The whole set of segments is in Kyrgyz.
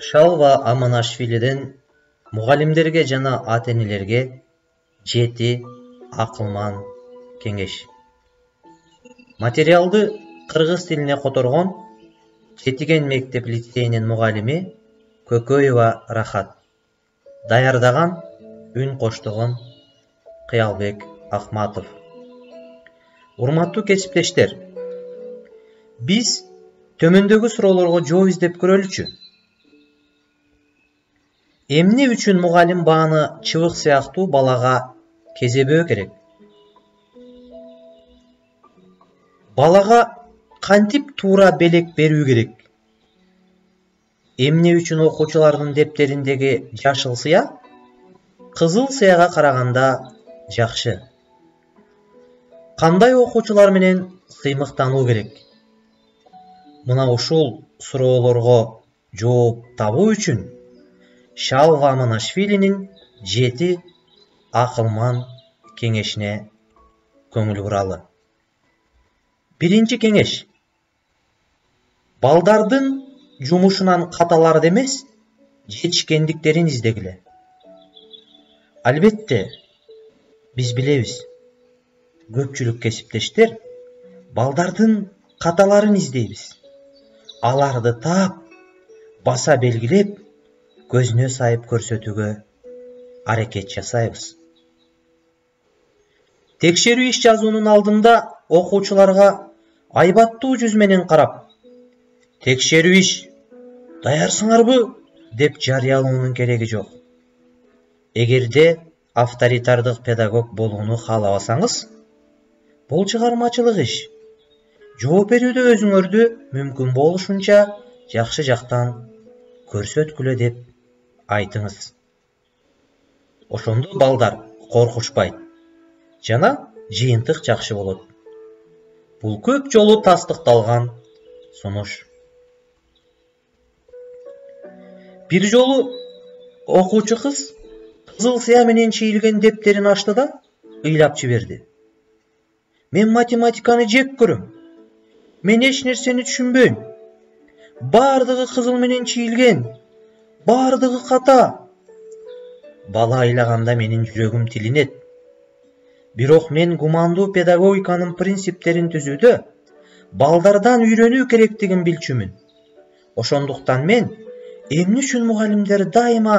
Шалва Аманашвилиден мугалимдерге жана ата-энелерге 7 акылман кеңеш. Материалды кыргыз тилине которгон Жетиген мектеп лицейинин мугалими Көкөева Рахат. Даярдаган үн коштогон Кыялбек Ахматов. Урматтуу кесиптештер, биз төмөндөгү суроолорго жооп издеп көрөлүчү. Эмне үчүн мугалим бааны чыбык сыяктуу балага кезебөө керек? Балага кантип туура белек берүү керек? Эмне үчүн окуучулардын дептериндеги жашыл сыя кызыл сыяга караганда жакшы? Кандай окуучулар менен сыймыктануу керек? Мына ушул суроолорго жооп табуу үчүн Шалва Аманашвилинин 7 акылман кеңешине көңүл буралы. Биринчи кеңеш. Балдардын жумушунан каталарды эмес, жетишкендиктерин издегиле. Албетте, биз билебиз, көпчүлүк кесиптештер балдардын каталарын издейбиз. Аларды таап, баса белгилеп, көзүнө сайып көрсөтүүгө аракет жасайбыз. Текшерүү иш жазуунун алдында окуучуларга айбаттуу жүз менен карап, текшерүү иш даярсыңарбы деп жарыялоонун кереги жок. Эгерде авторитардык педагог болууну каалабасаңыз, бул чыгармачылык иш. Жооп берүүдө өзүңөрдү мүмкүн болушунча жакшы жактан көрсөткүлө деп айтыңыз. Ошондо балдар коркушпайт жана жыйынтык жакшы болот. Бул көп жолу тастыкталган сунуш. Бир жолу окуучу кыз кызыл сыя менен чийилген дептерин ачты да ыйлап жиберди. Мен математиканы жек көрөм. Мен эч нерсени түшүнбөйм. Бардыгы кызыл менен чийилген. Бардыгы ката. Бала айлаганда менин жүрөгүм тилинет. Бирок мен гумандуу педагогиканын принциптерин түзүүдө балдардан үйрөнүү керектигин билчүмүн. Ошондуктан мен эмне үчүн мугалимдер дайыма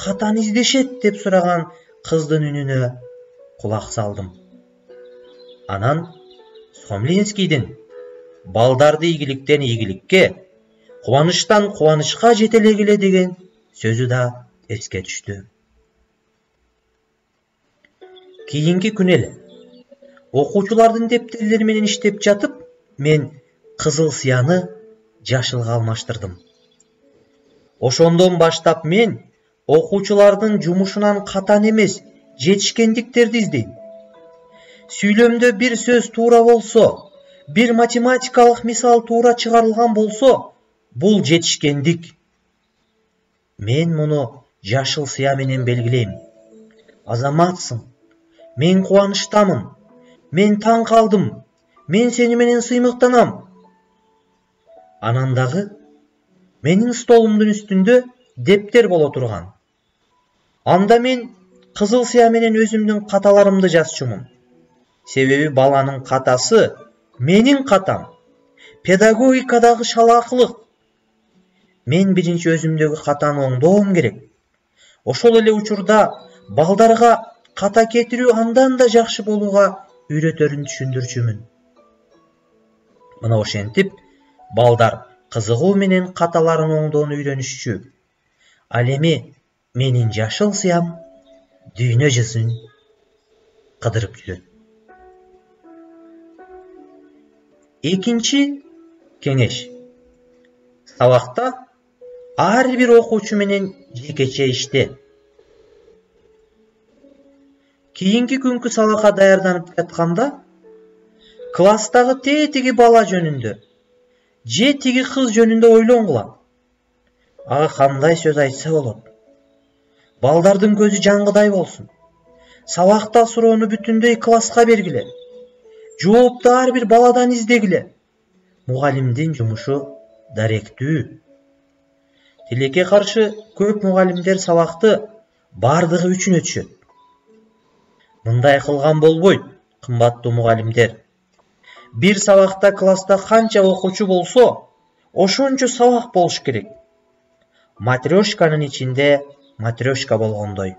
катаны издешет деп сураган кыздын үнүнө кулак салдым. Анан Сомлинскийдин балдарды ийгиликтен ийгиликке, кубанычтан кубанычка жетелегиле деген сөзү да эске түштү. Кийинки күн эле окуучулардын дептерлери менен иштеп жатып, мен кызыл сыяны жашылга алмаштырдым. Ошондон баштап мен окуучулардын жумушунан катан эмес, жетишкендиктерди издейм. Сүйлөмдө бир сөз туура болсо, бир математикалык мисал туура чыгарылган болсо, бул жетишкендик. Мен муну жашыл сыя менен белгилейм. Азаматсың. Мен кубанычтамын. Мен таң калдым. Мен сени менен сыймыктанам. Анан дагы менин столумдун үстүндө дептер боло турган. Анда мен кызыл сыя менен өзүмдүн каталарымды жазчумун. Себеби баланын катасы менин катам. Педагогикадагы шалаакылык. Мен биринчи өзүмдөгү катаны оңдоом керек. Ошол эле учурда балдарга ката кетирүү андан да жакшы болууга үйрөтөрүн түшүндүрчүмүн. Мына ошентип балдар кызыгуу менен каталарын оңдоону үйрөнүшчү. Ал эми менин жашыл сыям дүйнө жүзүн кыдырып жүрөт. Экинчи кеңеш. Сабакта ар бир окуучу менен жекече иште. Кийинки күnkү сабакка даярданып жатканда класстагы тетиги бала жөнүндө же тиги кыз жөнүндө ойлонгула. Ага кандай сөз айтса болот? Балдардын көзү жангыдай болсун. Сабакта суроону бүтүндөй класска бергиле. Жоопту ар бир баладан издегиле. Мугалимдин жумушу даректүү. Тилекке каршы көп мугалимдер сабакты бардыгы үчүн өтүшөт. Мындай кылган болбойт, кымбаттуу мугалимдер. Бир сабакта класста канча окуучу болсо, ошончо сабак болуш керек. Матрешканын ичинде матрешка болгондой.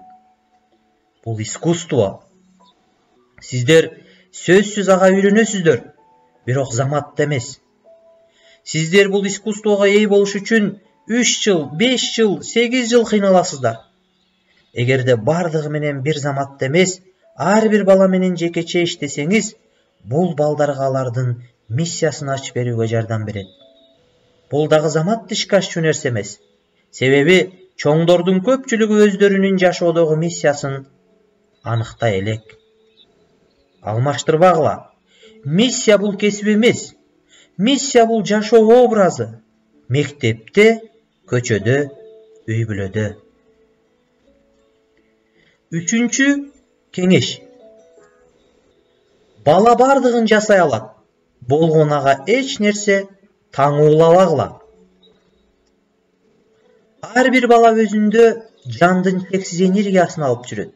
Бул искусство. Сиздер сөзсүз ага үйрөнөсүздөр, бирок заматта эмес. Сиздер бул искусствого ээ болуш үчүн 3 жыл, 5 жыл, 8 жыл кыйналасыздар. Эгерде бардыгы менен бир заматта эмес, ар бир бала менен жекече иштесеңиз, бул балдарга алардын миссиясын ачып берүүгө жардам берет. Бул дагы замат ишке ашчу нерсе эмес. Себеби чоңдордун көпчүлүгү өздөрүнүн жашоодогу миссиясын аныктай элек. Алмаштырбагыла. Миссия бул кесип эмес. Миссия бул жашоо образы. Мектепте, көчөдө, үй бүлөдө. Үчүнчү кеңеш. Бала бардыгын жасай алат. Болгон ага эч нерсе таңуулабагыла. Ар бир бала өзүндө жандын чексиз энергиясын алып жүрөт.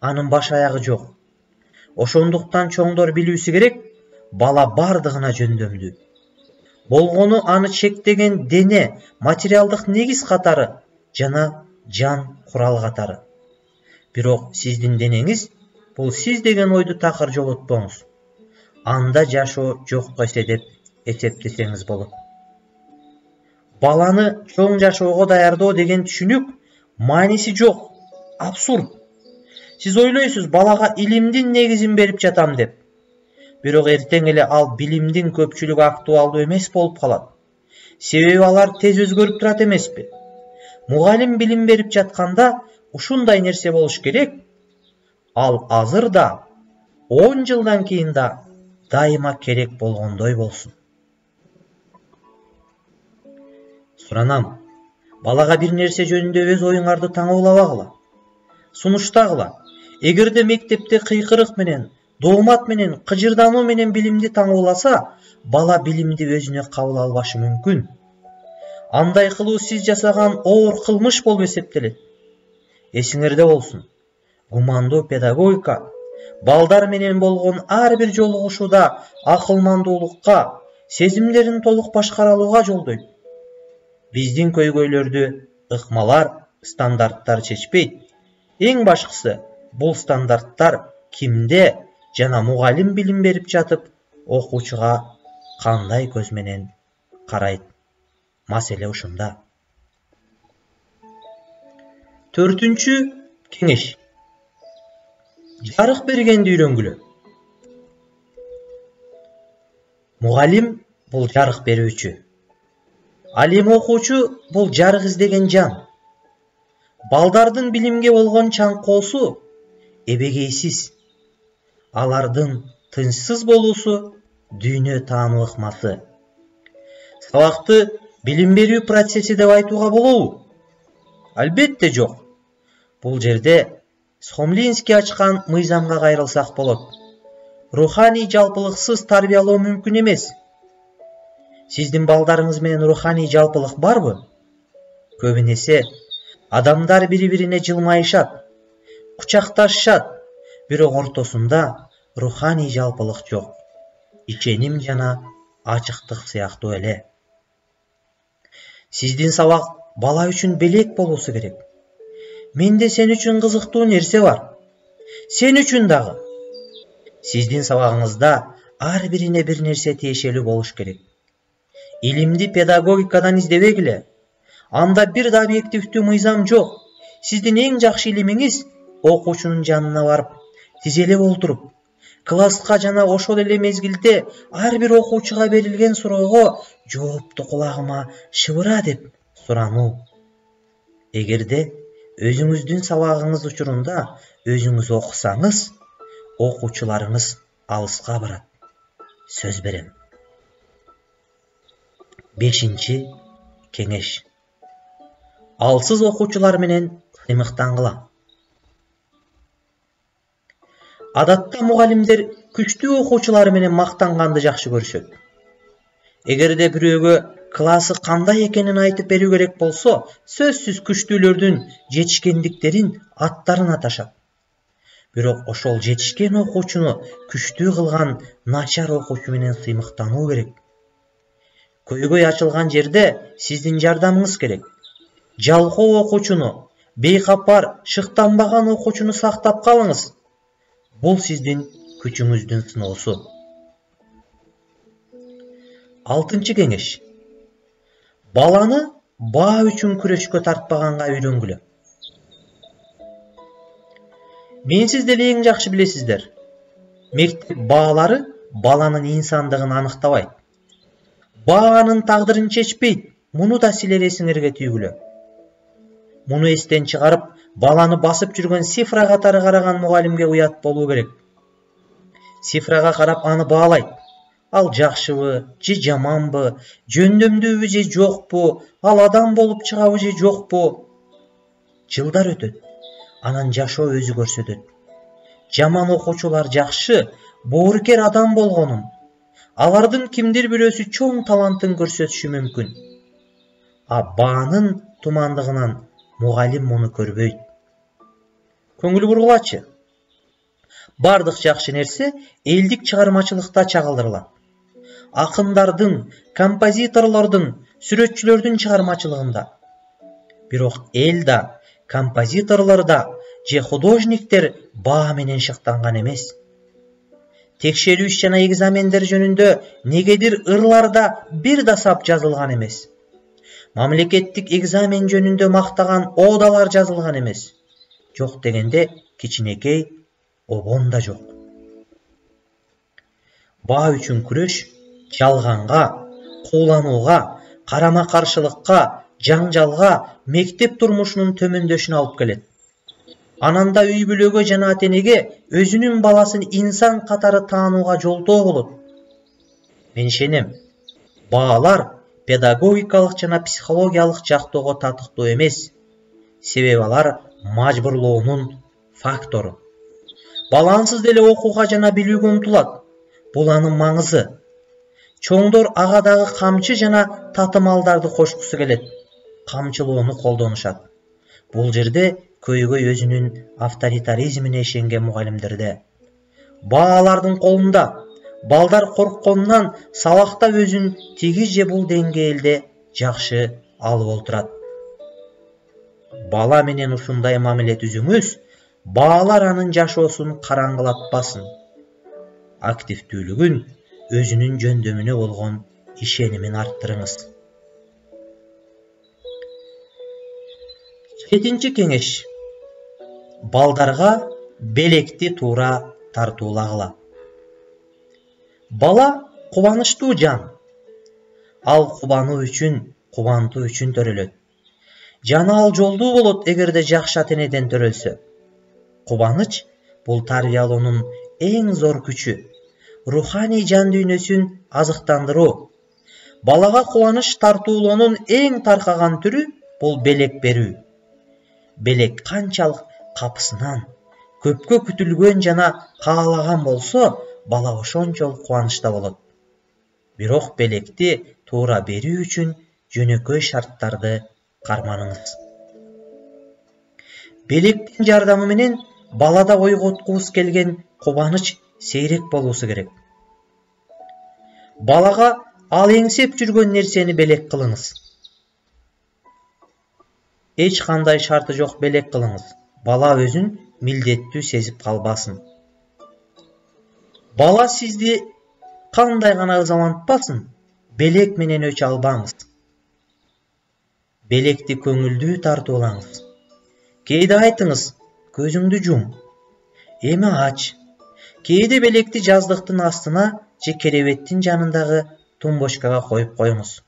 Анын баш аягы жок. Ошондуктан чоңдор билүүсү керек, бала бардыгына жөндөмдүү. Болгону аны чектеген дене, материалдык негиз катары жана жан курал катары. Бирок сиздин денеңиз бул сиз деген ойду такыр жолотпоңуз. Анда жашоо жокко эсе деп эсептесеңиз болот. Баланы чоң жашоого даярдоо деген түшүнүк мааниси жок, абсурд. Сиз ойлойсуз, балага илимдин негизин берип жатам деп. Бирок эртең эле ал билимдин көпчүлүгү актуалдуу эмес болуп калат. Себеби алар тез өзгөрүп турат эмеспи? Мугалим билим берип жатканда ушундай нерсе болуш керек. Ал азыр да, 10 жылдан кийин да дайыма керек болгондой болсун. Суранам, балага бир нерсе жөнүндө өз оюңарды таңуулабагыла. Сунуштагыла. Эгерде мектепте кыйкырык менен, доомат менен, кыжырдануу менен билимди таңууласа, бала билимди өзүнө кабыл албашы мүмкүн. Андай кылуу сиз жасаган оор кылмыш болуп эсептелет. Эсиңерде болсун. Гумандуу педагогика балдар менен болгон ар бир жолугушууда акылмандуулукка, сезимдерин толук башкара алууга жолдойт. Биздин көйгөйлөрдү ыкмалар, стандарттар чечпейт. Эң башкысы, бул стандарттар кимде жана мугалим билим берип жатып, окуучуга кандай көз менен карайт. Маселе ушунда. Төртүнчү кеңеш. Жарык бергенди үйрөнгүлө. Мугалим бул жарык берүүчү. Ал эми окуучу бул жарык издеген жан. Балдардын билимге болгон чаңкоосу эбегейсиз. Алардын тынчсыз болуусу дүйнө таануу ыкмасы. Сабакты билим берүү процесси деп айтууга болобу? Албетте жок. Бул жерде Схомлинский ачкан мыйзамга кайрылсак болот. Руханий жалпылыксыз тарбиялоо мүмкүн эмес. Сиздин балдарыңыз менен руханий жалпылык барбы? Көбүнесе адамдар бири-бирине жылмайышат, кучакташышат, бирок ортосунда руханий жалпылык жок. Ишеним жана ачыктык сыяктуу эле. Сиздин сабак бала үчүн белек болуусу керек. Менде сен үчүн кызыктуу нерсе бар. Сен үчүн дагы. Сиздин сабагыңызда ар бирине бир нерсе тиешелүү болуш керек. Илимди педагогикадан издебегиле. Анда бир да объективдүү мыйзам жок. Сиздин эң жакшы илимиңиз окуучунун жанына барып, тизелеп олтуруп, класска жана ошол эле мезгилде ар бир окуучуга берилген суроого жоопту кулагыма шыбыра деп сурануу. Эгерде өзүңүздүн сабагыңыз учурунда өзүңүз окусаңыз, окуучуларыңыз алыска барат. Сөз берем. 5-чи кеңеш. Алсыз окуучулар менен кыймыктангыла. Адатта мугалимдер күчтүү окуучулары менен мактанганды жакшы көрүшөт. Эгерде бирөөгө классы кандай экенин айтып берүү керек болсо, сөзсүз күчтүүлөрдүн жетишкендиктерин, аттарын аташат. Бирок ошол жетишкен окуучуну күчтүү кылган начар окуучу менен сыймыктануу керек. Көйгөй ачылган жерде сиздин жардамыңыз керек. Жалкоо окуучуну, бейкапар, шыктанбаган окуучуну сактап калыңыз. Бул сиздин күчүңүздүн сыноосу. 6-чы кеңеш. Баланы баа үчүн күрөшкө тартпаганга үйрөнгүлө. Менсиз деле эң жакшы билесиздер. Мектеп баалары баланын инсандыгын аныктабайт. Баа анын тагдырын чечпейт. Муну да силер эсиңерге түйгүлө. Муну эстен чыгарып, баланы басып жүргөн цифра катары караган мугалимге уят болуу керек. Цифрага карап аны баалайт. Ал жакшыбы, же жаманбы, жөндөмдүүбү же жокпу, ал адам болуп чыгабы же жокпу. Жылдар өтөт. Анан жашоо өзү көрсөтөт. Жаман окуучулар жакшы, боорукер адам болгонун, алардын кимдир бирөөсү чоң талантын көрсөтүшү мүмкүн. А баанын тумандыгынан мугалим муну көрбөйт. Көңүл бургулачы. Бардык жакшы нерсе элдик чыгармачылыкта чагылдырылат. Акындардын, композиторлордун, сүрөтчүлөрдүн чыгармачылыгында. Бирок эл да, композиторлор да же художниктер баа менен шыктанган эмес. Текшерүү иш жана экзамендер жөнүндө негедир ырларда бир да сап жазылган эмес. Мамлекеттик экзамен жөнүндө мактаган оодалар жазылган эмес. Жок дегенде кичинекей обон да жок. Баа үчүн күрөш жалганга, кууланууга, карама каршылыкка, жаңжалга, мектеп турмушунун төмөндөшүнө алып келет. Ананда үй бүлөгө жана ата-энеге өзүнүн баласын инсан катары таанууга жолтоо болот. Мен ишенем, баалар педагогикалык жана психологиялык жактоого татыктуу эмес. Себеби алар мажбурлоонун фактору. Балансыз деле окууга жана билүүгө умтулат. Бул анын маңызы. Чоңдор ага дагы камчы жана татымалдарды кошкусу келет. Камчылоону колдонушат. Бул жерде көйгөй өзүнүн авторитаризмине ишенген мугалимдерде. Баалардын колунда. Балдар коркконунан сабакта өзүн тиги же бул деңгээлде жакшы алып олтурат. Бала менен ушундай мамиле түзүңүз, баалар анын жашоосун караңгылатпасын. Активдүүлүгүн, өзүнүн жөндөмүнө болгон ишенимин арттырыңыз. 7-чи кеңеш. Балдарга белекти туура тартуулагыла. Бала кубанычтуу жан. Ал кубануу үчүн, кубантуу үчүн төрөлөт. Жаны ал жолдуу болот эгерде жакшы ата-энеден төрөлсө. Кубаныч бул тарбиялоонун эң зор күчү. Руханий жан дүйнөсүн азыктандыруу. Балага кубаныч тартуулоонун эң таркаган түрү бул белек берүү. Белек канчалык капысынан көпкө күтүлгөн жана каалаган болсо, бала ошончолук кубанычта болот. Бирок белекти туура берүү үчүн жөнөкөй шарттарды карманыңыз. Белектин жардамы менен балада ойготкубуз келген кубаныч сейрек болуусу керек. Балага ал эңсеп жүргөн нерсени белек кылыңыз. Эч кандай шарты жок белек кылыңыз. Бала өзүн милдеттүү сезип калбасын. Бала сизди кандай гана ызалантпасын, белек менен өч албаңыз. Белекти көңүлдүү тартуулаңыз. Кээде айтыңыз, көзүңдү жум. Эми ач. Кээде белекти жаздыктын астына же керебеттин жанындагы тумбочкага коюп коюңуз.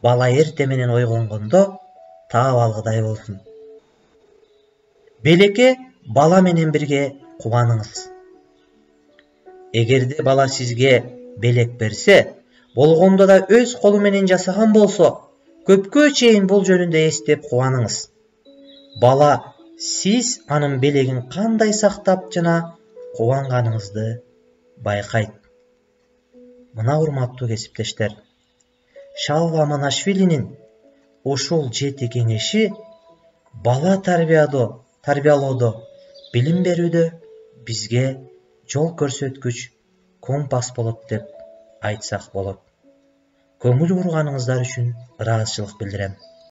Бала эрте менен ойгонгондо таап алгыдай болсун. Белекке бала менен бирге кубаныңыз. Эгерде бала сизге белек берсе, болгондо да өз колу менен жасаган болсо, көпкө чейин бул жөнүндө эстеп кубаныңыз. Бала сиз анын белегин кандай сактап жана кубанганыңызды байкайт. Мына урматтуу кесиптештер, Шалва Манашвилинин ошол жети кеңеши бала тарбиялоодо, билим берүүдө бизге жол көрсөткүч, компас болот деп айтсак болот. Көңүл бурганыңыздар үчүн ыраазычылык билдирем.